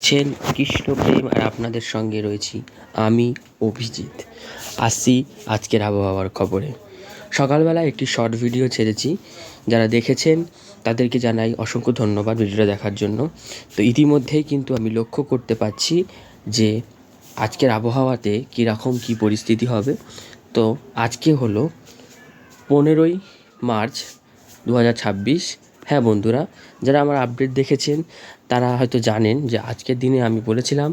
ছেন কৃষ্ণপ্রেম আর আপনাদের সঙ্গে রয়েছি আমি অভিজিৎ। আসছি আজকের আবহাওয়ার খবরে। সকালবেলা একটি শর্ট ভিডিও ছেড়েছি, যারা দেখেছেন তাদেরকে জানাই অসংখ্য ধন্যবাদ ভিডিওটা দেখার জন্য। তো ইতিমধ্যেই কিন্তু আমি লক্ষ্য করতে পারছি যে আজকের আবহাওয়াতে কীরকম কী পরিস্থিতি হবে। তো আজকে হলো 15ই মার্চ 2026। হ্যাঁ বন্ধুরা, যারা আমার আপডেট দেখেছেন তারা হয়তো জানেন যে আজকের দিনে আমি বলেছিলাম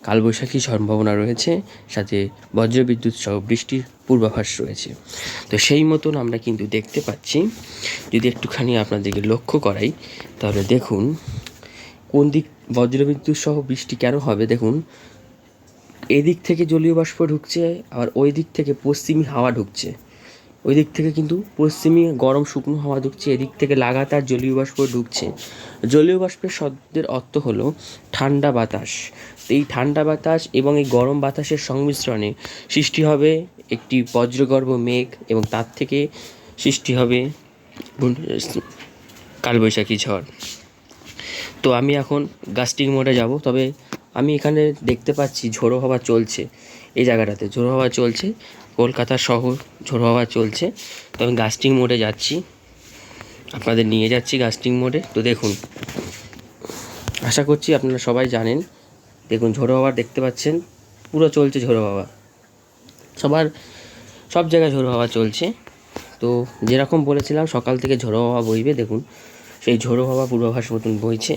কালবৈশাখী সম্ভাবনা রয়েছে, সাথে বজ্রবিদ্যুৎ সহ বৃষ্টির পূর্বাভাস রয়েছে। তো সেই মতন আমরা কিন্তু দেখতে পাচ্ছি। যদি একটুখানি আপনাদেরকে লক্ষ্য করাই তাহলে দেখুন কোন দিক বজ্রবিদ্যুৎ সহ বৃষ্টি কেন হবে। দেখুন, এদিক থেকে জলীয় বাষ্প ঢুকছে, আবার ওই দিক থেকে পশ্চিমী হাওয়া ঢুকছে। ওই দিক থেকে কিন্তু পশ্চিমী গরম শুকনো হাওয়া ঢুকছে, এদিক থেকে লাগাতার জলীয় বাষ্প ঢুকছে। জলীয় বাষ্পের শব্দের অর্থ হলো ঠান্ডা বাতাস। তো এই ঠান্ডা বাতাস এবং এই গরম বাতাসের সংমিশ্রণে সৃষ্টি হবে একটি বজ্রগর্ভ মেঘ, এবং তার থেকে সৃষ্টি হবে কালবৈশাখী ঝড়। তো আমি এখন গাস্টিং মোডে যাব, তবে আমি এখানে দেখতে পাচ্ছি ঝোড়ো হাওয়া চলছে। এই জায়গাটাতে ঝোড়ো হাওয়া চলছে, কলকাতা শহর ঝোড়ো হাওয়া চলছে। তো আমি গাস্টিং মোডে যাচ্ছি, আপনাদের নিয়ে যাচ্ছি গাস্টিং মোডে। তো দেখুন, আশা করছি আপনারা সবাই জানেন। দেখুন ঝোড়ো হাওয়া দেখতে পাচ্ছেন, পুরো চলছে ঝোড়ো হাওয়া, সব জায়গায় ঝোড়ো হাওয়া চলছে। তো যেরকম বলেছিলাম সকাল থেকে ঝোড়ো হাওয়া বইবে, দেখুন সেই ঝোড়ো হাওয়া পূর্বাভাস মতন বইছে।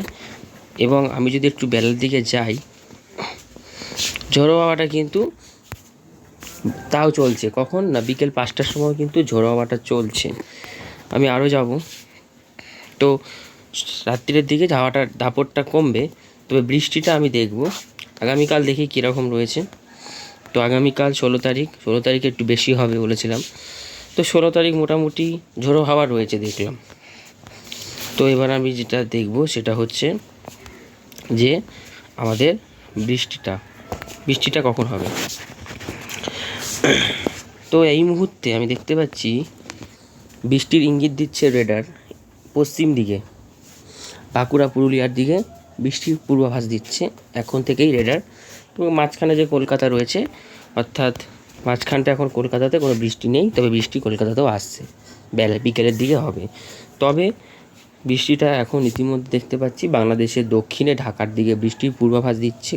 এবং আমি যদি একটু বেলার দিকে যাই, ঝোড়ো হাওয়াটা কিন্তু তাও চলছে। কখন না, বিকেল 5টার সময় কিন্তু ঝোড়ো হাওয়াটা চলছে। আমি আরও যাব। তো রাত্রির দিকে হাওয়াটার দাপটটা কমবে, তবে বৃষ্টিটা আমি দেখব আগামীকাল, দেখি কীরকম রয়েছে। তো আগামীকাল 16 তারিখে একটু বেশি হবে বলেছিলাম। তো 16 তারিখ মোটামুটি ঝোড়ো হাওয়া রয়েছে দেখলাম। তো এবার আমি যেটা দেখব সেটা হচ্ছে যে আমাদের বৃষ্টিটা কখন হবে। তো এই মুহূর্তে আমি দেখতে পাচ্ছি বৃষ্টির ইঙ্গিত দিচ্ছে রেডার পশ্চিম দিকে, বাঁকুড়া পুরুলিয়ার দিকে বৃষ্টির পূর্বাভাস দিচ্ছে এখন থেকেই রেডার। এবং মাঝখানে যে কলকাতা রয়েছে, অর্থাৎ মাঝখানটা এখন কলকাতাতে কোনো বৃষ্টি নেই, তবে বৃষ্টি কলকাতাতেও আসছে, বিকেলের দিকে হবে। তবে বৃষ্টিটা এখন ইতিমধ্যে দেখতে পাচ্ছি বাংলাদেশের দক্ষিণে ঢাকার দিকে বৃষ্টির পূর্বাভাস দিচ্ছে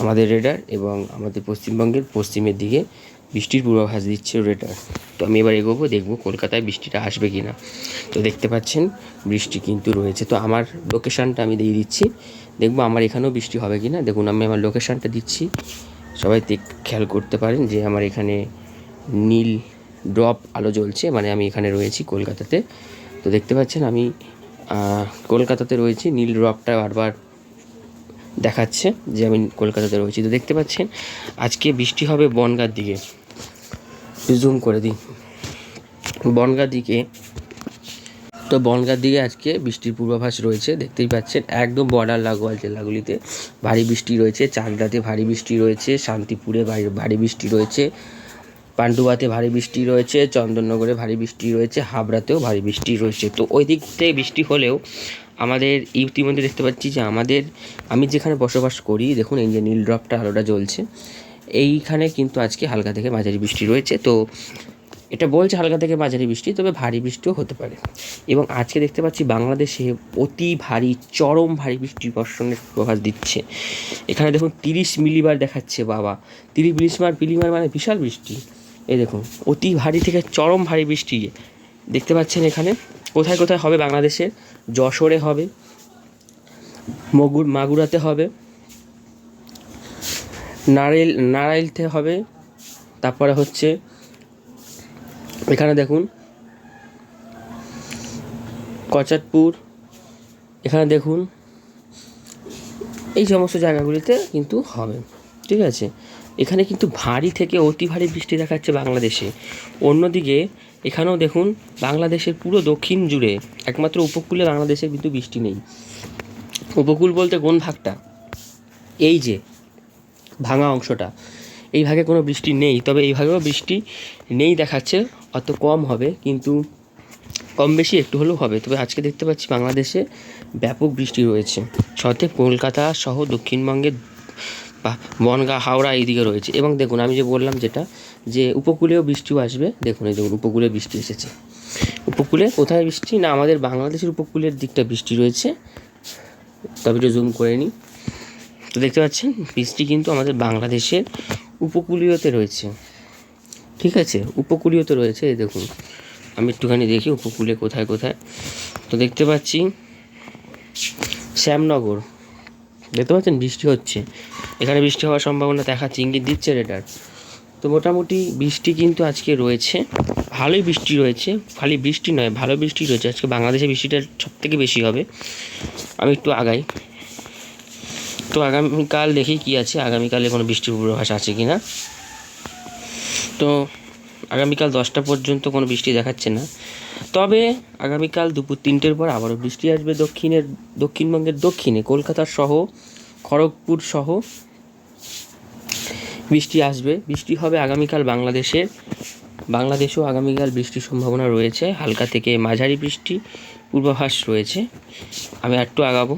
আমাদের রেডার, এবং আমাদের পশ্চিমবঙ্গের পশ্চিমের দিকে বৃষ্টির পূর্বাভাস দিচ্ছে রেডার। তো আমি এবার এগোবো, দেখবো কলকাতায় বৃষ্টিটা আসবে কি না। তো দেখতে পাচ্ছেন বৃষ্টি কিন্তু রয়েছে। তো আমার লোকেশানটা আমি দিয়ে দিচ্ছি, দেখবো আমার এখানেও বৃষ্টি হবে কি না। দেখুন আমি আমার লোকেশানটা দিচ্ছি, সবাই খেয়াল করতে পারেন যে আমার এখানে নীল ড্রপ আলো জ্বলছে, মানে আমি এখানে রয়েছি কলকাতাতে। তো দেখতে পাচ্ছেন আমি কলকাতাতে রয়েছি, নীল ড্রপটা বারবার দেখাচ্ছে যে আমি কলকাতাতে রয়েছি। তো দেখতে পাচ্ছেন আজকে বৃষ্টি হবে বনগাঁর দিকে, জুম করে দিই বনগাঁর দিকে। তো বনগাঁর দিকে আজকে বৃষ্টির পূর্বাভাস রয়েছে, দেখতেই পাচ্ছেন একদম বর্ডার লাগোয়া জেলাগুলিতে ভারী বৃষ্টি রয়েছে। চাকদাতে ভারী বৃষ্টি রয়েছে, শান্তিপুরে ভারী বৃষ্টি রয়েছে, পান্ডুয়াতে ভারী বৃষ্টি রয়েছে, চন্দননগরে ভারী বৃষ্টি রয়েছে, হাবড়াতেও ভারী বৃষ্টি রয়েছে। তো ওই দিক থেকে বৃষ্টি হলেও আমাদের ইতিমধ্যে দেখতে পাচ্ছি যে আমি যেখানে বসবাস করি, দেখুন এই যে নীল ড্রপটা আলোটা জ্বলছে, এইখানে কিন্তু আজকে হালকা থেকে মাঝারি বৃষ্টি রয়েছে। তো এটা বলছে হালকা থেকে মাঝারি বৃষ্টি, তবে ভারী বৃষ্টিও হতে পারে। এবং আজকে দেখতে পাচ্ছি বাংলাদেশে অতি ভারী চরম ভারী বৃষ্টি বর্ষণের প্রভাস দিচ্ছে। এখানে দেখুন 30 মিলিবার দেখাচ্ছে, বাবা 30 মিলিবার মানে বিশাল বৃষ্টি। এই দেখুন অতি ভারী থেকে চরম ভারী বৃষ্টি দেখতে পাচ্ছেন। এখানে কোথায় কোথায় হবে বাংলাদেশের, যশোরে হবে, মাগুরাতে হবে, নারাইলতে হবে, তারপরে হচ্ছে এখানে দেখুন কচাটপুর, এখানে দেখুন এই সমস্ত জায়গাগুলিতে কিন্তু হবে, ঠিক আছে। এখানে কিন্তু ভারী থেকে অতি ভারী বৃষ্টি দেখাচ্ছে বাংলাদেশে। অন্যদিকে এখানেও দেখুন বাংলাদেশের পুরো দক্ষিণ জুড়ে, একমাত্র উপকূলে বাংলাদেশের কিন্তু বৃষ্টি নেই। উপকূল বলতে কোন ভাগটা, এই যে ভাঙা অংশটা, এই ভাগে কোনো বৃষ্টি নেই, তবে এই ভাগেও বৃষ্টি নেই দেখাচ্ছে, অত কম হবে। কিন্তু কম বেশি একটু হলেও হবে। তবে আজকে দেখতে পাচ্ছি বাংলাদেশে ব্যাপক বৃষ্টি রয়েছে, সাথে কলকাতা সহ দক্ষিণবঙ্গের বনগাঁ, হাওড়া এইদিকে রয়েছে। এবং দেখুন আমি যে বললাম যেটা, যে উপকূলেও বৃষ্টিও আসবে। দেখুন এই দেখুন উপকূলে বৃষ্টি এসেছে। উপকূলে কোথায় বৃষ্টি? না, আমাদের বাংলাদেশের উপকূলের দিকটা বৃষ্টি রয়েছে। তবে একটু জুম করে নিই, তো দেখতে পাচ্ছেন বৃষ্টি কিন্তু আমাদের বাংলাদেশের উপকূলীয়তে রয়েছে। ঠিক আছে, উপকূলীয়তে রয়েছে। এই দেখুন আমি একটুখানি দেখি উপকূলে কোথায় কোথায়। তো দেখতে পাচ্ছি শ্যামনগর, দেখতে পাচ্ছেন বৃষ্টি হচ্ছে, এখানে বৃষ্টি হওয়ার সম্ভাবনা দেখাচ্ছে, ইঙ্গিত দিচ্ছে রেডার। তো মোটামুটি বৃষ্টি কিন্তু আজকে রয়েছে, ভালোই বৃষ্টি রয়েছে। খালি বৃষ্টি নয়, ভালো বৃষ্টি রয়েছে আজকে। বাংলাদেশে বৃষ্টিটা সব থেকে বেশি হবে। আমি একটু আগাই, তো আগামীকাল দেখি কি আছে, আগামীকালে কোনো বৃষ্টির পূর্বাভাস আছে কি না। তো আগামীকাল 10টা পর্যন্ত কোনো বৃষ্টি দেখাচ্ছে না। তবে আগামীকাল দুপুর 3টের পর আবারও বৃষ্টি আসবে দক্ষিণবঙ্গের দক্ষিণে, কলকাতা সহ খড়গপুর সহ বৃষ্টি আসবে। বৃষ্টি হবে আগামীকাল বাংলাদেশেও আগামীকাল বৃষ্টির সম্ভাবনা রয়েছে, হালকা থেকে মাঝারি বৃষ্টি পূর্বাভাস রয়েছে। আমি একটু আগাবো,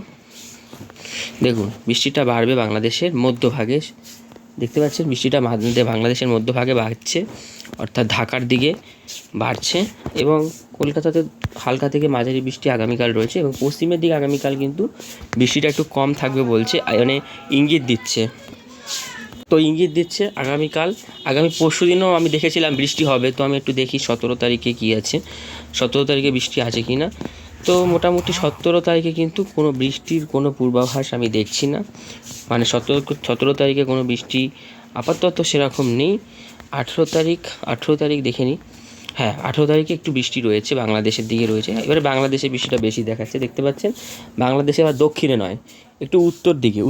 দেখুন বৃষ্টিটা বাড়বে বাংলাদেশের মধ্যভাগে। দেখতে পাচ্ছেন বৃষ্টিটা বাংলাদেশের মধ্যভাগে বাড়ছে, অর্থাৎ ঢাকার দিকে বাড়ছে। এবং কলকাতাতে হালকা থেকে মাঝারি বৃষ্টি আগামীকাল রয়েছে। এবং পশ্চিমের দিকে আগামীকাল কিন্তু বৃষ্টিটা একটু কম থাকবে বলছে, মানে ইঙ্গিত দিচ্ছে। তো ইঙ্গিত দিচ্ছে আগামী পরশু দিনও আমি দেখেছিলাম বৃষ্টি হবে। তো আমি একটু দেখি 17 তারিখে কী আছে, 17 তারিখে বৃষ্টি আছে কি না। তো মোটামুটি 17 তারিখে কিন্তু কোনো বৃষ্টির কোনো পূর্বাভাস আমি দেখছি না, মানে 17 তারিখে কোনো বৃষ্টি আপাতত সেরকম নেই। 18 তারিখ দেখে নিই। হ্যাঁ, 18 তারিখে একটু বৃষ্টি রয়েছে, বাংলাদেশের দিকে রয়েছে। এবারে বাংলাদেশে বৃষ্টিটা বেশি দেখাচ্ছে, দেখতে পাচ্ছেন বাংলাদেশে আবার দক্ষিণে নয়, একটু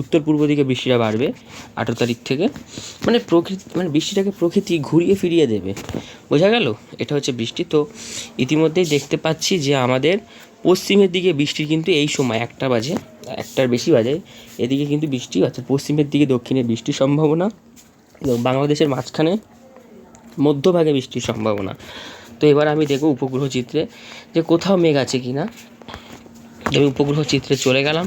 উত্তর পূর্ব দিকে বৃষ্টিটা বাড়বে 18 তারিখ থেকে। মানে বৃষ্টিটাকে প্রকৃতি ঘুরিয়ে ফিরিয়ে দেবে, বোঝা গেল? এটা হচ্ছে বৃষ্টি। তো ইতিমধ্যেই দেখতে পাচ্ছি যে আমাদের পশ্চিমের দিকে বৃষ্টির কিন্তু এই সময় 1টার বেশি বাজে, এদিকে কিন্তু বৃষ্টি, অর্থাৎ পশ্চিমের দিকে দক্ষিণে বৃষ্টির সম্ভাবনা, এবং বাংলাদেশের মাঝখানে মধ্যভাগে বৃষ্টির সম্ভাবনা। তো এবার আমি দেখব উপগ্রহ চিত্রে যে কোথাও মেঘ আছে কি না। আমি উপগ্রহ চিত্রে চলে গেলাম,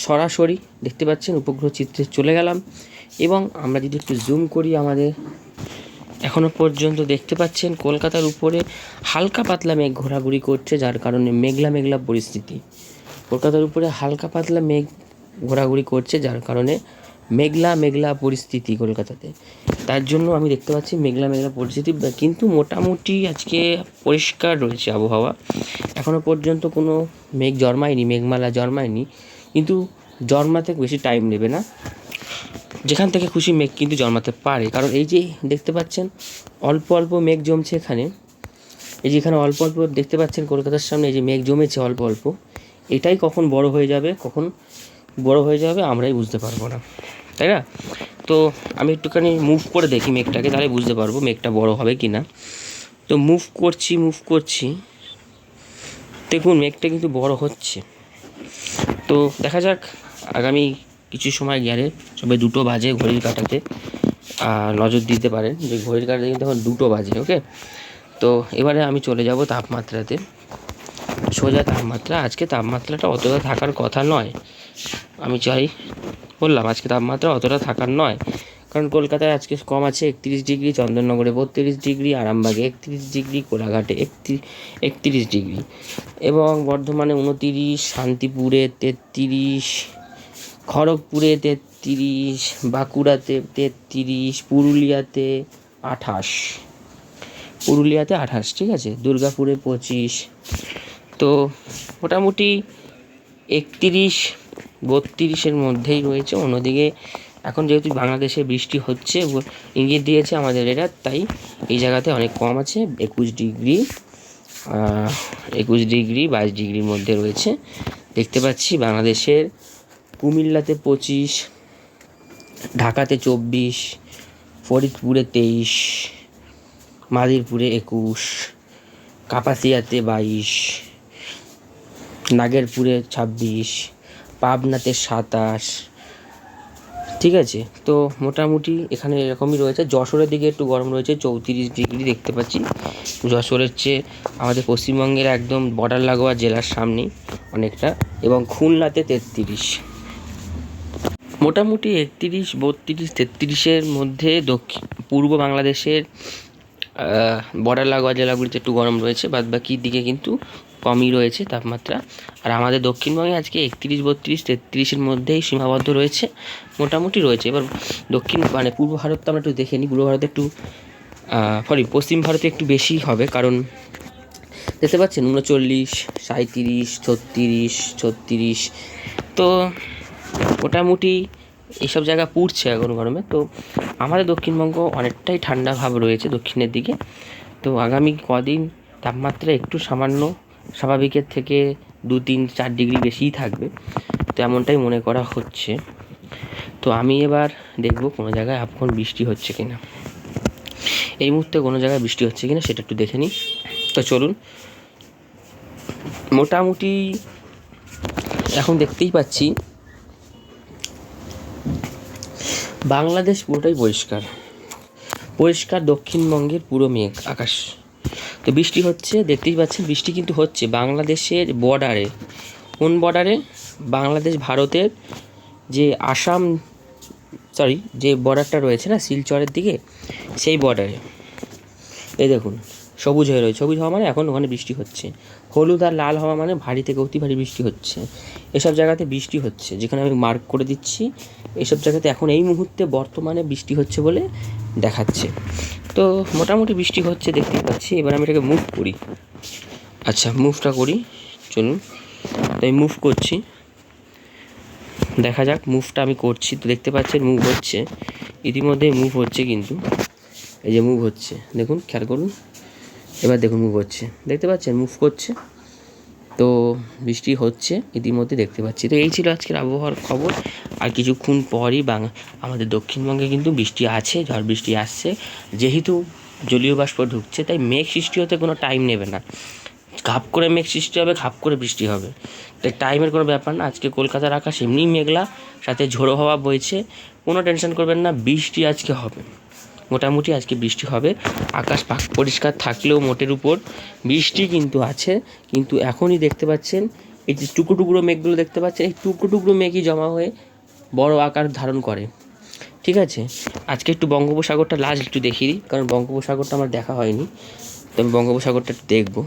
সরাসরি দেখতে পাচ্ছেন উপগ্রহ চিত্রে চলে গেলাম। এবং আমরা যদি একটু জুম করি, আমাদের এখনও পর্যন্ত দেখতে পাচ্ছেন কলকাতার উপরে হালকা পাতলা মেঘ ঘোরাঘুরি করছে, যার কারণে মেঘলা পরিস্থিতি। কলকাতার উপরে হালকা পাতলা মেঘ ঘোরাঘুরি করছে, যার কারণে মেঘলা পরিস্থিতি কলকাতাতে। তার জন্য আমি দেখতে পাচ্ছি মেঘলা পরিস্থিতি, কিন্তু মোটামুটি আজকে পরিষ্কার রয়েছে আবহাওয়া। এখনও পর্যন্ত কোনো মেঘমালা জন্মায়নি, কিন্তু জন্মাতে বেশি টাইম নেবে না। যেখান থেকে খুশি মেঘ কিন্তু জন্মাতে পারে, কারণ এই যে দেখতে পাচ্ছেন অল্প অল্প মেঘ জমছে এখানে। এই যে এখানে অল্প অল্প দেখতে পাচ্ছেন কলকাতার সামনে এই যে মেঘ জমেছে অল্প অল্প, এটাই কখন বড় হয়ে যাবে আমরাই বুঝতে পারবো না, তাই না? তো আমি একটুখানি মুভ করে দেখি মেঘটাকে, তাহলে বুঝতে পারবো মেঘটা বড় হবে কি না। তো মুভ করছি, দেখুন মেঘটা কিন্তু বড় হচ্ছে। তো দেখা যাক আগামী কিছু সময় গেলে, সবাই 2টো বাজে ঘড়ির কাঁটাতে নজর দিতে পারেন যে ঘড়ির কাঁটাতে কিন্তু এখন 2টো বাজে। ওকে, তো এবারে আমি চলে যাব তাপমাত্রাতে, সোজা তাপমাত্রা। আজকে তাপমাত্রাটা অতটা থাকার কথা নয়, আমি বললাম আজকে তাপমাত্রা অতটা থাকার নয়, কারণ কলকাতায় আজকে কম আছে 31 ডিগ্রি, চন্দননগরে 32 ডিগ্রি, আরামবাগে 31 ডিগ্রি, কোলাঘাটে 31 ডিগ্রি, এবং বর্ধমানে 29, শান্তিপুরে 33, খড়গপুরে 33, বাঁকুড়াতে 33, পুরুলিয়াতে 28, ঠিক আছে, দুর্গাপুরে 25। তো মোটামুটি 31-32-এর মধ্যেই রয়েছে। অন্যদিকে এখন যেহেতু বাংলাদেশে বৃষ্টি হচ্ছে, ইঙ্গিত দিয়েছে আমাদের এরা, তাই এই জায়গাতে অনেক কম আছে, 21 ডিগ্রি, 22 ডিগ্রির মধ্যে রয়েছে। দেখতে পাচ্ছি বাংলাদেশের কুমিল্লাতে 25, ঢাকাতে 24, ফরিদপুরে 23, মাদিরপুরে 21, কাপাসিয়াতে 22, নাগেরপুরে 26, পাবনাতে 27, ঠিক আছে, তো মোটামুটি এখানে এরকমই রয়েছে। যশোরের দিকে একটু গরম রয়েছে, 34 ডিগ্রি দেখতে পাচ্ছি। যশোরের চেয়ে আমাদের পশ্চিমবঙ্গের একদম বর্ডার লাগোয়া জেলার সামনেই অনেকটা, এবং খুলনাতে 33। মোটামুটি 31, 32, 33-এর মধ্যে পূর্ব বাংলাদেশের বর্ডার লাগোয়া জেলাগুলিতে একটু গরম রয়েছে, বাদ বাকি দিকে কিন্তু কমই রয়েছে তাপমাত্রা। আর আমাদের দক্ষিণবঙ্গে আজকে 31, 32, 33-এর মধ্যেই সীমাবদ্ধ রয়েছে, মোটামুটি রয়েছে। এবার পূর্ব ভারত তো আমরা একটু দেখে নিই। পূর্ব ভারতে একটু পশ্চিম ভারতে একটু বেশি হবে, কারণ দেখতে পাচ্ছেন 39, 37, 36, 36। তো মোটামুটি এইসব জায়গা পুড়ছে এখন গরমে। তো আমাদের দক্ষিণবঙ্গ অনেকটাই ঠান্ডা ভাব রয়েছে দক্ষিণের দিকে। তো আগামী কদিন তাপমাত্রা একটু সামান্য স্বাভাবিকের থেকে 2, 3, 4 ডিগ্রি বেশিই থাকবে, তো এমনটাই মনে করা হচ্ছে। তো আমি এবার দেখব কোনো জায়গায় এখন বৃষ্টি হচ্ছে কিনা। এই মুহূর্তে কোনো জায়গায় বৃষ্টি হচ্ছে কিনা সেটা একটু দেখে নিই। তো চলুন, মোটামুটি এখন দেখতেই পাচ্ছি বাংলাদেশ পুরোটাই পরিষ্কার দক্ষিণবঙ্গের পুরো মেঘ আকাশ। তো বৃষ্টি হচ্ছে, দেখতেই পাচ্ছেন বৃষ্টি কিন্তু হচ্ছে বাংলাদেশের বর্ডারে। কোন বর্ডারে? বাংলাদেশ ভারতের যে যে বর্ডারটা রয়েছে না শিলচরের দিকে, সেই বর্ডারে। এই দেখুন সবুজ হয়ে রয়েছে, সবুজ হওয়া মানে এখন ওখানে বৃষ্টি হচ্ছে। হলুদ আর লাল হওয়া মানে ভারী থেকে অতি ভারী বৃষ্টি হচ্ছে। এসব জায়গাতে বৃষ্টি হচ্ছে, যেখানে আমি মার্ক করে দিচ্ছি এসব জায়গাতে এখন এই মুহূর্তে বর্তমানে বৃষ্টি হচ্ছে বলে দেখাচ্ছে। তো মোটামুটি বৃষ্টি হচ্ছে দেখতেই পাচ্ছি। এবার আমি এটাকে মুভ করি। আচ্ছা, মুভটা করি, চলুন। তো আমি মুভ করছি, দেখা যাক। মুভটা আমি করছি, তো দেখতে পাচ্ছেন মুভ হচ্ছে, ইতিমধ্যে মুভ হচ্ছে, কিন্তু এই যে মুভ হচ্ছে, দেখুন খেয়াল করুন। এবার দেখুন মুভ হচ্ছে, দেখতে পাচ্ছেন মুভ করছে। তো বৃষ্টি হচ্ছে ইতিমধ্যে দেখতে পাচ্ছি। তো এই ছিল আজকের আবহাওয়ার খবর। আর কিছুক্ষণ পরই আমাদের দক্ষিণবঙ্গে কিন্তু বৃষ্টি আছে, ঝড় বৃষ্টি আসছে। যেহেতু জলীয় বাষ্প ঢুকছে, তাই মেঘ সৃষ্টি হতে কোনো টাইম নেবে না। ঘাপ করে মেঘ সৃষ্টি হবে, ঘাপ করে বৃষ্টি হবে, তাই টাইমের কোনো ব্যাপার না। আজকে কলকাতার আকাশ এমনিই মেঘলা, সাথে ঝোড়ো হাওয়া বইছে, কোনো টেনশন করবেন না, বৃষ্টি আজকে হবে। মোটামুটি আজকে বৃষ্টি হবে। আকাশ পরিষ্কার থাকলেও মোটের উপর বৃষ্টি কিন্তু আছে। কিন্তু এখনই দেখতে পাচ্ছেন এই যে টুকরো মেঘগুলো দেখতে পাচ্ছেন, এই টুকরো মেঘই জমা হয়ে বড় আকার ধারণ করে। ঠিক আছে, আজকে একটু বঙ্গোপসাগরটা লাস্ট একটু দেখিয়ে দিই, কারণ বঙ্গোপসাগরটা আমার দেখা হয়নি। তো আমি বঙ্গোপসাগরটা একটু দেখবো।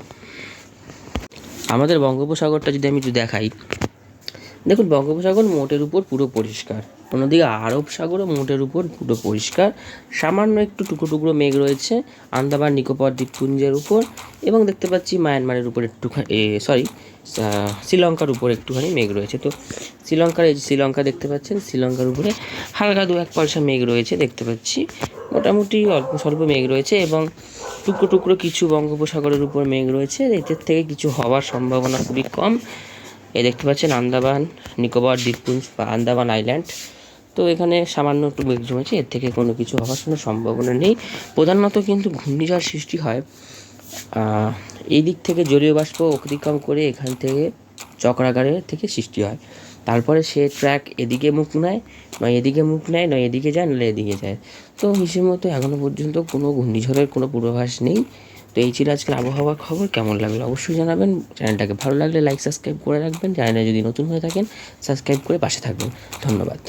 আমাদের বঙ্গোপসাগরটা যদি আমি একটু দেখাই, দেখুন বঙ্গোপসাগর মোটের উপর পুরো পরিষ্কার। অন্যদিকে আরব সাগরও মোটের উপর পুরো পরিষ্কার। সামান্য একটু টুকরো মেঘ রয়েছে আন্দামান নিকোবর দ্বীপপুঞ্জের উপর, এবং দেখতে পাচ্ছি মায়ানমারের উপর একটুখানি শ্রীলঙ্কার উপর একটুখানি মেঘ রয়েছে। তো শ্রীলঙ্কা দেখতে পাচ্ছেন, শ্রীলঙ্কার উপরে হালকা 2-1 পয়সা মেঘ রয়েছে দেখতে পাচ্ছি। মোটামুটি অল্প স্বল্প মেঘ রয়েছে, এবং টুকরো কিছু বঙ্গোপসাগরের উপর মেঘ রয়েছে। এদের থেকে কিছু হওয়ার সম্ভাবনা খুবই কম। এই দেখতে পাচ্ছেন আন্দামান নিকোবর দ্বীপপুঞ্জ বা আন্দামান আইল্যান্ড। তো এখানে সামান্য একটু মেঘ জমেছে, এর থেকে কোনো কিছু হওয়ার কোনো সম্ভাবনা নেই। প্রধানত কিন্তু ঘূর্ণিঝড় সৃষ্টি হয় এই দিক থেকে, জলীয় বাষ্প অতিক্রম করে এখান থেকে চক্রাকারের থেকে সৃষ্টি হয়। তারপরে সে ট্র্যাক এদিকে মুখ নেয়, নয় এদিকে মুখ নেয়, নয় এদিকে যায়, নাহলে এদিকে যায়। তো হিসেব মতো এখনও পর্যন্ত কোনো ঘূর্ণিঝড়ের কোনো পূর্বাভাস নেই। তো এই ছিল আজকের আবহাওয়ার খবর। কেমন লাগলো অবশ্যই জানাবেন। চ্যানেলটাকে ভালো লাগলে লাইক সাবস্ক্রাইব করে রাখবেন। চ্যানেলে যদি নতুন হয়ে থাকেন সাবস্ক্রাইব করে পাশে থাকবেন। ধন্যবাদ।